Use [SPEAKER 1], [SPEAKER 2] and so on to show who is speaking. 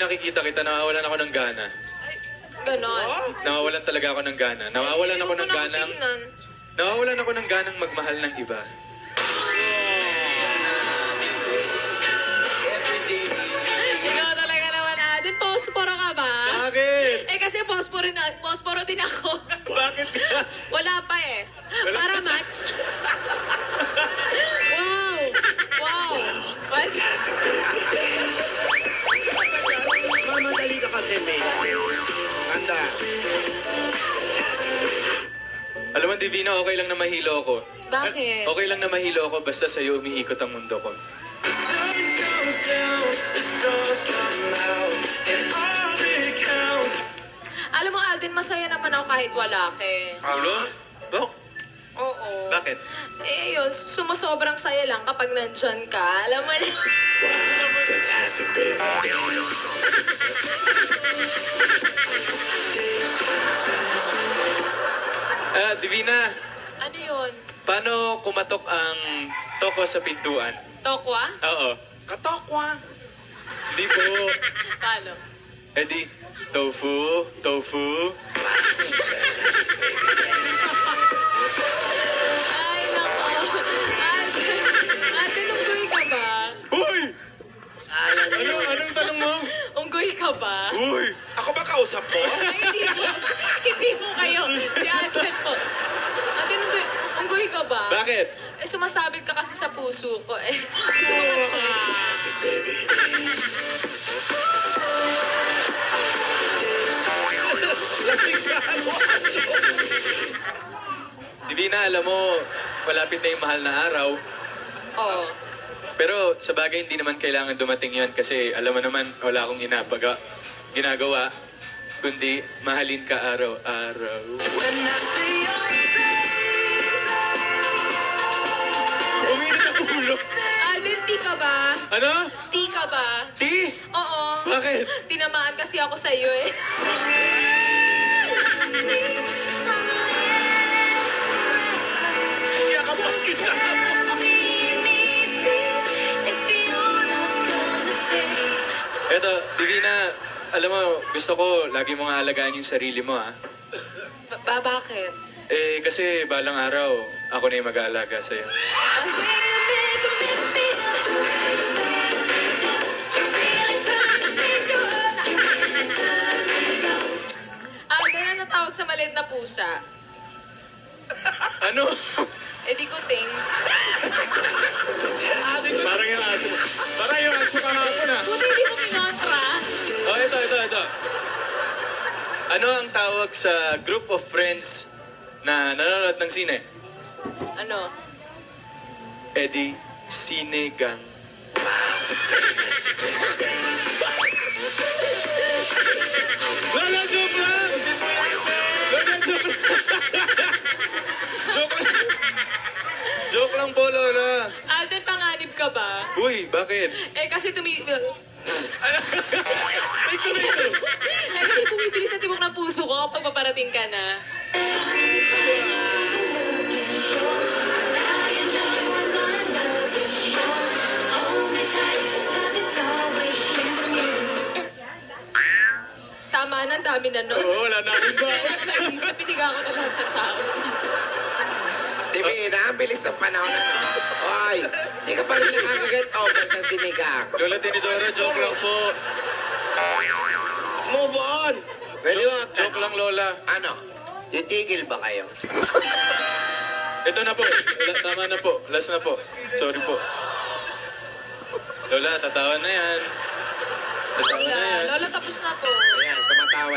[SPEAKER 1] nakikita kita, nawawalan ako ng gana.
[SPEAKER 2] Ay, ganon.
[SPEAKER 1] Nawawalan talaga ako ng gana. Nawawalan ako ng ganang... Nawawalan ako ng ganang magmahal ng iba.
[SPEAKER 2] Ikaw talaga naman, Alden. Posporo ka ba?
[SPEAKER 1] Bakit?
[SPEAKER 2] Eh, kasi posporo din ako.
[SPEAKER 1] Bakit ka?
[SPEAKER 2] Wala pa eh. Para match. Wow! Wow! What?
[SPEAKER 3] Mamadali ka kasi, May. Handa.
[SPEAKER 1] Alam mo, Divina, okay lang na mahilo ako.
[SPEAKER 2] Bakit?
[SPEAKER 1] Okay lang na mahilo ako basta sa'yo umiikot ang mundo ko.
[SPEAKER 2] Alam mo, Alden, masaya naman ako kahit wala ka eh.
[SPEAKER 1] Ulo? Bok?
[SPEAKER 2] Oo.
[SPEAKER 1] Bakit?
[SPEAKER 2] Eh, yun, sumasobrang saya lang kapag nandyan ka. Alam mo lang.
[SPEAKER 3] Fantastic, baby.
[SPEAKER 1] Divina,
[SPEAKER 2] Ano yun?
[SPEAKER 1] paano kumatok ang toko sa pintuan?
[SPEAKER 2] Tokwa?
[SPEAKER 1] Oo.
[SPEAKER 3] Katokwa.
[SPEAKER 1] Di po.
[SPEAKER 2] Paano?
[SPEAKER 1] Eh di, tofu, tofu.
[SPEAKER 2] Ay, nako. Alden, Alden, unggoy ka ba?
[SPEAKER 1] Uy!
[SPEAKER 3] Alam niyo.
[SPEAKER 1] Anong tanong mo?
[SPEAKER 2] Unggoy ka ba?
[SPEAKER 1] Uy!
[SPEAKER 3] Ako ba kausap mo?
[SPEAKER 2] Ay, hindi po. Hindi po kayo. Si Alden po. Alden, unggoy ka ba?
[SPEAKER 1] Bakit?
[SPEAKER 2] Eh, sumasabit ka kasi sa puso ko eh. Gusto mo ka-check?
[SPEAKER 3] Fantastic, baby.
[SPEAKER 1] Divina, alam mo, malapit na yung mahal na araw.
[SPEAKER 2] Oo.
[SPEAKER 1] Pero sa bagay, hindi naman kailangan dumating yan kasi alam mo naman, wala akong ginagawa, kundi mahalin ka araw-araw. Uminit ang ulo.
[SPEAKER 2] Alden, ti ka ba?
[SPEAKER 1] Ano?
[SPEAKER 2] Ti ka ba?
[SPEAKER 1] Ti?
[SPEAKER 2] Oo.
[SPEAKER 1] Bakit?
[SPEAKER 2] Tinamaan kasi ako sa iyo eh.
[SPEAKER 3] Kaya kapag kita.
[SPEAKER 1] Eto, Divina, alam mo, gusto ko lagi mo nga alagaan yung sarili mo, ha?
[SPEAKER 2] Bakit?
[SPEAKER 1] Eh, kasi balang araw, ako na yung mag-aalaga sa'yo.
[SPEAKER 2] Alden, ano tawag sa maliit na pusa?
[SPEAKER 1] Ano?
[SPEAKER 2] Eh di kuting.
[SPEAKER 1] Parang yung aso. Parang yung aso ka nga ako na.
[SPEAKER 2] Buti hindi mo kinontra.
[SPEAKER 1] Oh, ito. Ano ang tawag sa group of friends na nanonood ng sine?
[SPEAKER 2] Ano?
[SPEAKER 1] Eddie Sinegang. Lola, joke lang! Lola, joke lang! Joke lang! Joke lang po, Lola.
[SPEAKER 2] Alden, panganib ka ba?
[SPEAKER 1] Uy, bakit?
[SPEAKER 2] Eh kasi
[SPEAKER 1] Ay,
[SPEAKER 2] kasi bumibilis sa tibok ng puso ko kapag paparating ka na. Tama na, ang dami na nun.
[SPEAKER 1] Oo, wala na akong ba?
[SPEAKER 2] Kaya ako naisip, piniga ko na lahat ng tao dito.
[SPEAKER 3] Divina, ang bilis ng panahon na. Oy, hindi ka pa rin nakakaget over sa sinigang.
[SPEAKER 1] Lola Tinidora, joke lang po.
[SPEAKER 3] Move on. Pwede ba?
[SPEAKER 1] Joke lang, Lola.
[SPEAKER 3] Ano? Titigil ba kayo?
[SPEAKER 1] Ito na po. Tama na po. Last na po. Sorry po. Lola, tatawa na yan. Tatawa na yan.
[SPEAKER 2] Lola, tapos na po.
[SPEAKER 3] Ayan, tumatawa